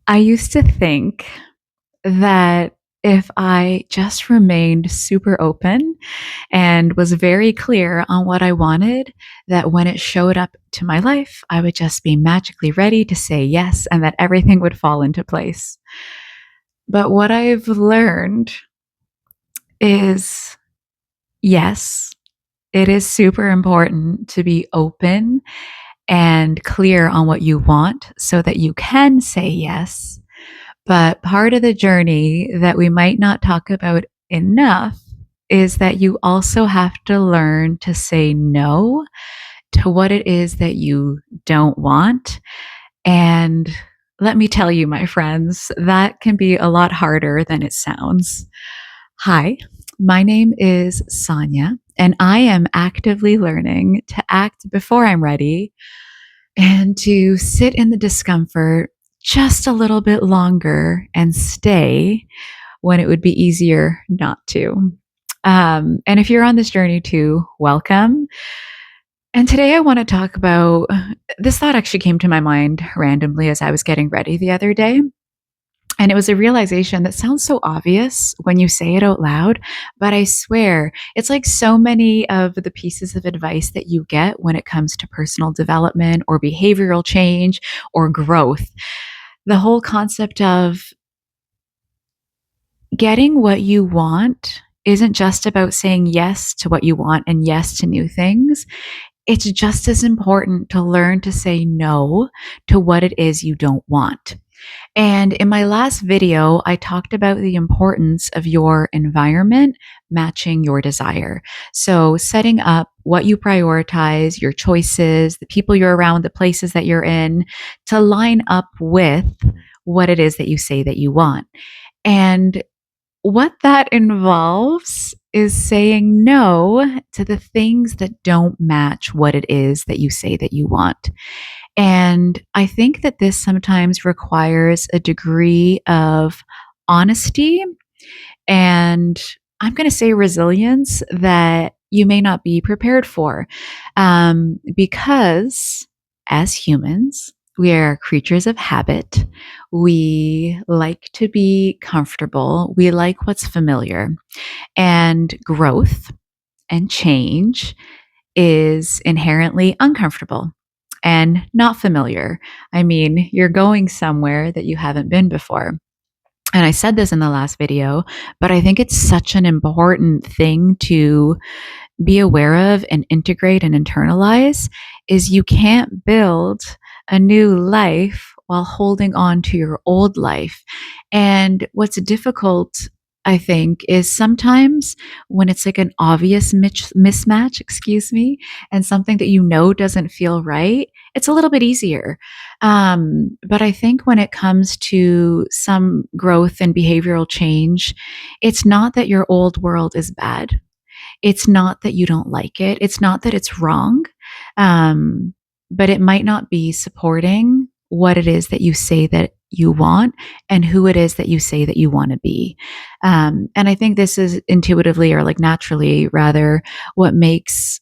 I used to think that if I just remained super open and was very clear on what I wanted, that when it showed up to my life, I would just be magically ready to say yes and that everything would fall into place. But what I've learned is yes, it is super important to be open and clear on what you want so that you can say yes. But part of the journey that we might not talk about enough is that you also have to learn to say no to what it is that you don't want. And let me tell you, my friends, that can be a lot harder than it sounds. Hi, my name is Sonia, and I am actively learning to act before I'm ready and to sit in the discomfort just a little bit longer and stay when it would be easier not to. And if you're on this journey too, welcome. And today I want to talk about this thought actually came to my mind randomly as I was getting ready the other day. And it was a realization that sounds so obvious when you say it out loud, but I swear it's like so many of the pieces of advice that you get when it comes to personal development or behavioral change or growth. The whole concept of getting what you want isn't just about saying yes to what you want and yes to new things. It's just as important to learn to say no to what it is you don't want. And in my last video, I talked about the importance of your environment matching your desire. So, setting up what you prioritize, your choices, the people you're around, the places that you're in to line up with what it is that you say that you want. And what that involves is saying no to the things that don't match what it is that you say that you want. And I think that this sometimes requires a degree of honesty and I'm going to say resilience that you may not be prepared for. Because as humans, we are creatures of habit. We like to be comfortable. We like what's familiar. And growth and change is inherently uncomfortable and not familiar. I mean, you're going somewhere that you haven't been before. And I said this in the last video, but I think it's such an important thing to be aware of and integrate and internalize is you can't build a new life while holding on to your old life. And what's difficult, I think, is sometimes when it's like an obvious mismatch, excuse me, and something that you know doesn't feel right, it's a little bit easier. But I think when it comes to some growth and behavioral change, it's not that your old world is bad. It's not that you don't like it. It's not that it's wrong. Um, but it might not be supporting what it is that you say that you want and who it is that you say that you want to be. And I think this is intuitively or like naturally rather what makes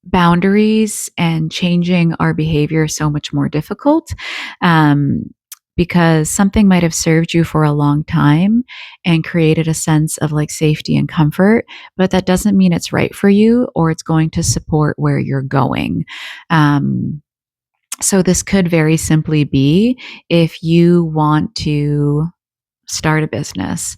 boundaries and changing our behavior so much more difficult. Um, because something might have served you for a long time and created a sense of like safety and comfort, but that doesn't mean it's right for you or it's going to support where you're going. Um, so, this could very simply be if you want to start a business.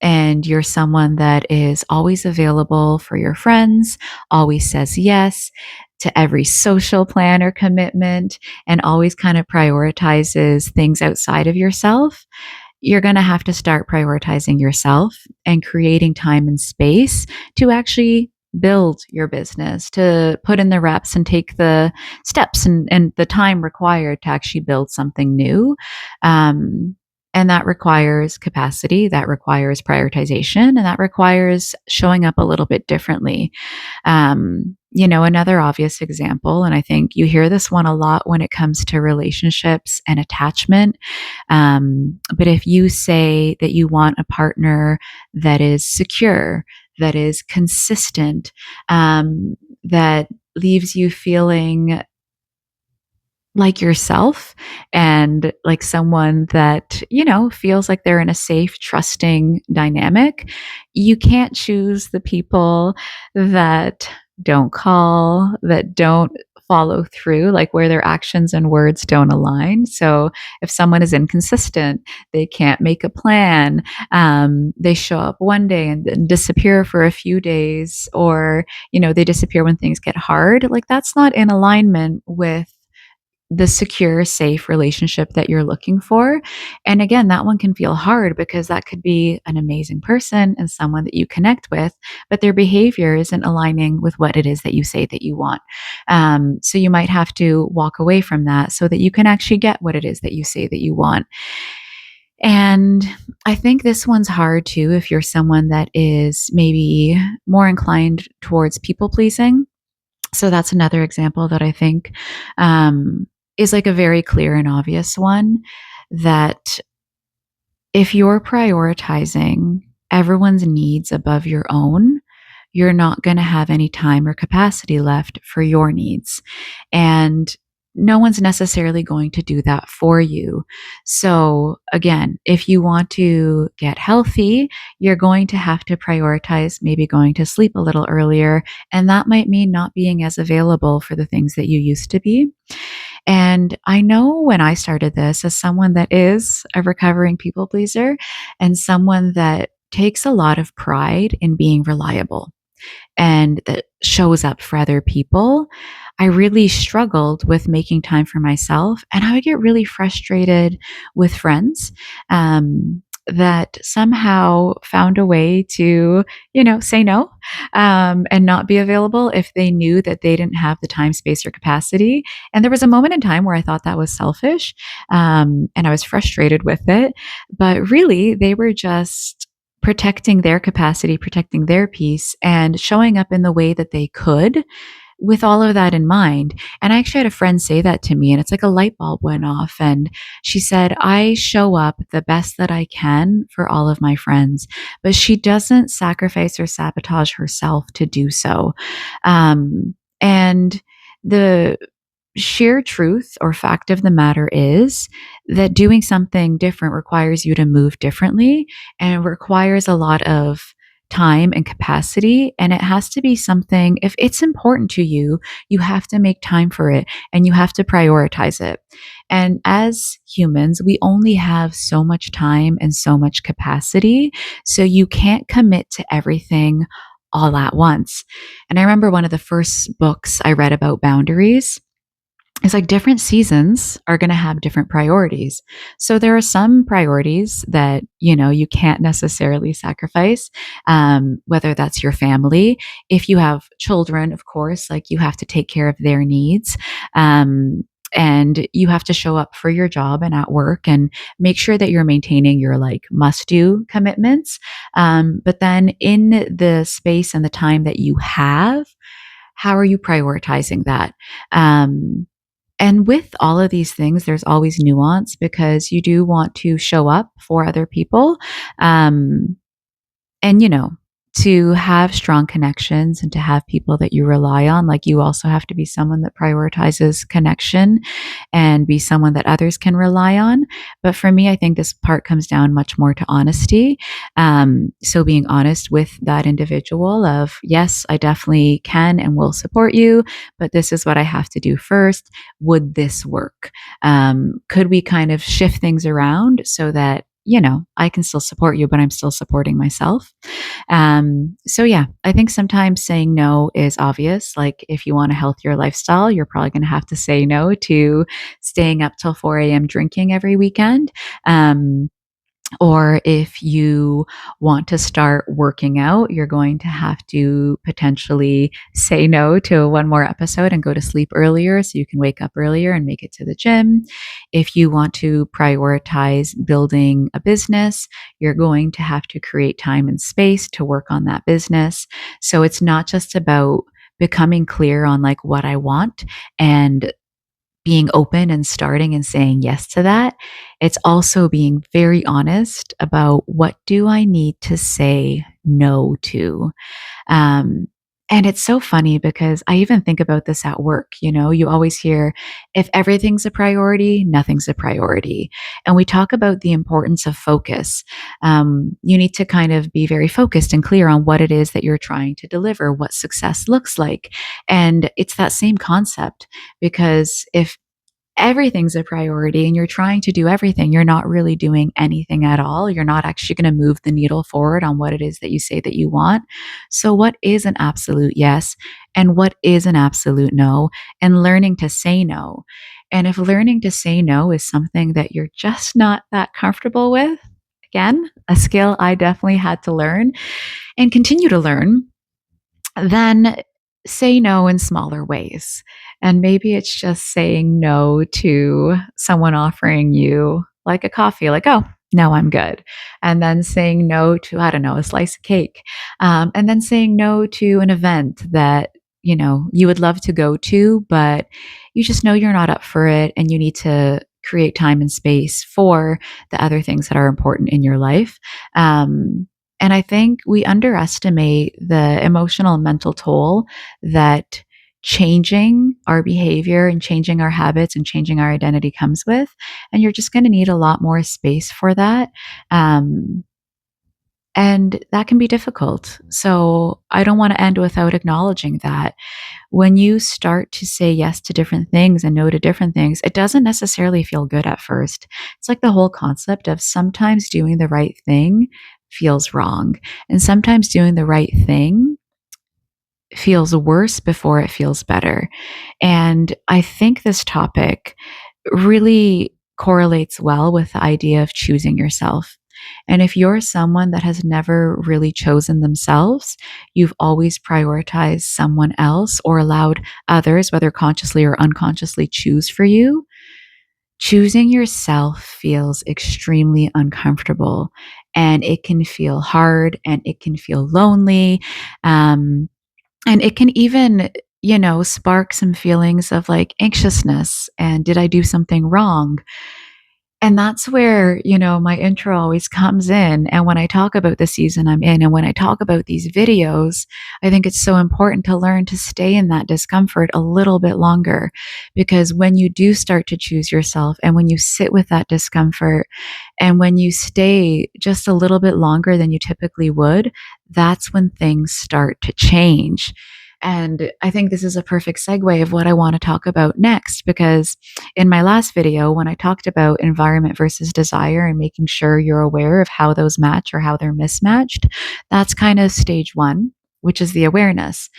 And you're someone that is always available for your friends, always says yes to every social plan or commitment, and always kind of prioritizes things outside of yourself, you're going to have to start prioritizing yourself and creating time and space to actually build your business, to put in the reps and take the steps and the time required to actually build something new. Um, and that requires capacity, that requires prioritization, and that requires showing up a little bit differently. Another obvious example, and I think you hear this one a lot when it comes to relationships and attachment. But if you say that you want a partner that is secure, that is consistent, that leaves you feeling like yourself and like someone that, feels like they're in a safe, trusting dynamic. You can't choose the people that don't call, that don't follow through, like where their actions and words don't align. So if someone is inconsistent, they can't make a plan, they show up one day and then disappear for a few days, or, they disappear when things get hard, like that's not in alignment with the secure, safe relationship that you're looking for. And again, that one can feel hard because that could be an amazing person and someone that you connect with, but their behavior isn't aligning with what it is that you say that you want. So you might have to walk away from that so that you can actually get what it is that you say that you want. And I think this one's hard too if you're someone that is maybe more inclined towards people pleasing. So that's another example that I think um, is like a very clear and obvious one, that if you're prioritizing everyone's needs above your own, you're not going to have any time or capacity left for your needs. And no one's necessarily going to do that for you. So, again, if you want to get healthy, you're going to have to prioritize maybe going to sleep a little earlier. And that might mean not being as available for the things that you used to be. And I know when I started this, as someone that is a recovering people pleaser and someone that takes a lot of pride in being reliable and that shows up for other people, I really struggled with making time for myself. And I would get really frustrated with friends that somehow found a way to, say no, and not be available if they knew that they didn't have the time, space, or capacity. And there was a moment in time where I thought that was selfish, and I was frustrated with it. But really, they were just protecting their capacity, protecting their peace, and showing up in the way that they could with all of that in mind. And I actually had a friend say that to me, and it's like a light bulb went off. And she said, I show up the best that I can for all of my friends, but she doesn't sacrifice or sabotage herself to do so. And the sheer truth or fact of the matter is that doing something different requires you to move differently and requires a lot of time and capacity. And it has to be something, if it's important to you, you have to make time for it and you have to prioritize it. And as humans, we only have so much time and so much capacity. So you can't commit to everything all at once. And I remember one of the first books I read about boundaries, it's like different seasons are going to have different priorities. So there are some priorities that, you can't necessarily sacrifice, whether that's your family. If you have children, of course, like you have to take care of their needs. And you have to show up for your job and at work and make sure that you're maintaining your like must do commitments. But then in the space and the time that you have, how are you prioritizing that? And with all of these things, there's always nuance because you do want to show up for other people. Um, and, to have strong connections and to have people that you rely on, like you also have to be someone that prioritizes connection and be someone that others can rely on. But for me, I think this part comes down much more to honesty. So being honest with that individual of, yes, I definitely can and will support you, but this is what I have to do first. Would this work? Could we kind of shift things around so that, I can still support you, but I'm still supporting myself. So yeah, I think sometimes saying no is obvious. Like if you want a healthier lifestyle, you're probably going to have to say no to staying up till 4 a.m. drinking every weekend. Or if you want to start working out, you're going to have to potentially say no to one more episode and go to sleep earlier so you can wake up earlier and make it to the gym. If you want to prioritize building a business, you're going to have to create time and space to work on that business. So it's not just about becoming clear on like what I want and being open and starting and saying yes to that. It's also being very honest about what do I need to say no to. Um, And it's so funny because I even think about this at work. You always hear, if everything's a priority, nothing's a priority. And we talk about the importance of focus. You need to kind of be very focused and clear on what it is that you're trying to deliver, what success looks like. And it's that same concept, because if everything's a priority and you're trying to do everything, you're not really doing anything at all. You're not actually going to move the needle forward on what it is that you say that you want. So, what is an absolute yes and what is an absolute no? And learning to say no. And if learning to say no is something that you're just not that comfortable with, again, a skill I definitely had to learn and continue to learn, then say no in smaller ways. And maybe it's just saying no to someone offering you like a coffee, like, oh, no, I'm good. And then saying no to, I don't know, a slice of cake. And then saying no to an event that, you would love to go to, but you just know you're not up for it and you need to create time and space for the other things that are important in your life. Um, and I think we underestimate the emotional and mental toll that changing our behavior and changing our habits and changing our identity comes with. And you're just going to need a lot more space for that. Um, and that can be difficult. So I don't want to end without acknowledging that when you start to say yes to different things and no to different things, it doesn't necessarily feel good at first. It's like the whole concept of sometimes doing the right thing feels wrong, and sometimes doing the right thing feels worse before it feels better. And I think this topic really correlates well with the idea of choosing yourself. And if you're someone that has never really chosen themselves, you've always prioritized someone else or allowed others, whether consciously or unconsciously, choose for you. Choosing yourself feels extremely uncomfortable, and it can feel hard and it can feel lonely. Um, and it can even, spark some feelings of like anxiousness and did I do something wrong? And that's where, my intro always comes in. And when I talk about the season I'm in and when I talk about these videos, I think it's so important to learn to stay in that discomfort a little bit longer. Because when you do start to choose yourself and when you sit with that discomfort and when you stay just a little bit longer than you typically would, that's when things start to change. And I think this is a perfect segue of what I want to talk about next, because in my last video, when I talked about environment versus desire and making sure you're aware of how those match or how they're mismatched, that's kind of stage one, which is the awareness.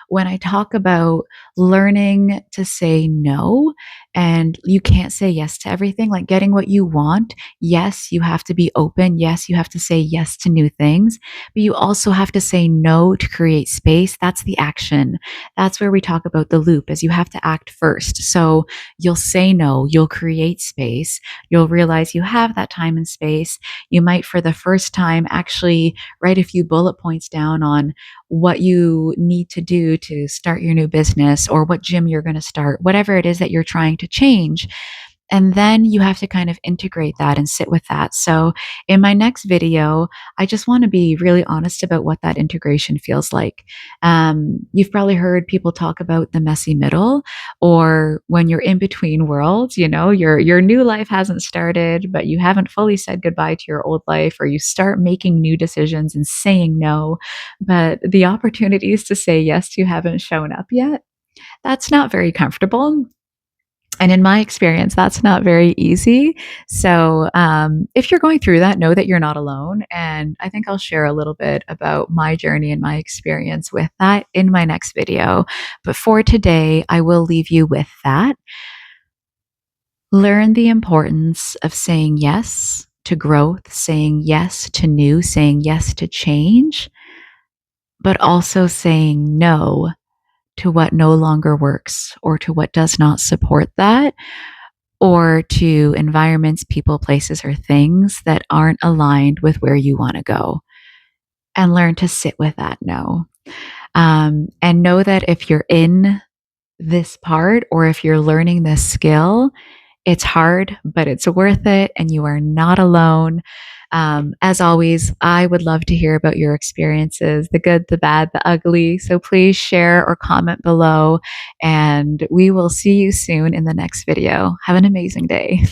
When I talk about learning to say no, and you can't say yes to everything, like getting what you want, yes, you have to be open. Yes, you have to say yes to new things, but you also have to say no to create space. That's the action. That's where we talk about the loop, is you have to act first. So you'll say no, you'll create space, you'll realize you have that time and space. You might, for the first time, actually write a few bullet points down on what you need to do to start your new business or what gym you're going to start, whatever it is that you're trying to change. And then you have to kind of integrate that and sit with that. So, in my next video, I just want to be really honest about what that integration feels like. You've probably heard people talk about the messy middle, or when you're in between worlds. Your new life hasn't started, but you haven't fully said goodbye to your old life, or you start making new decisions and saying no, but the opportunities to say yes to haven't shown up yet. That's not very comfortable. And in my experience, that's not very easy. So, if you're going through that, know that you're not alone. And I think I'll share a little bit about my journey and my experience with that in my next video. But for today, I will leave you with that. Learn the importance of saying yes to growth, saying yes to new, saying yes to change, but also saying no to what no longer works or to what does not support that, or to environments, people, places, or things that aren't aligned with where you want to go. And learn to sit with that no. And know that if you're in this part or if you're learning this skill, it's hard, but it's worth it, and you are not alone. As always, I would love to hear about your experiences, the good, the bad, the ugly. So please share or comment below, and we will see you soon in the next video. Have an amazing day.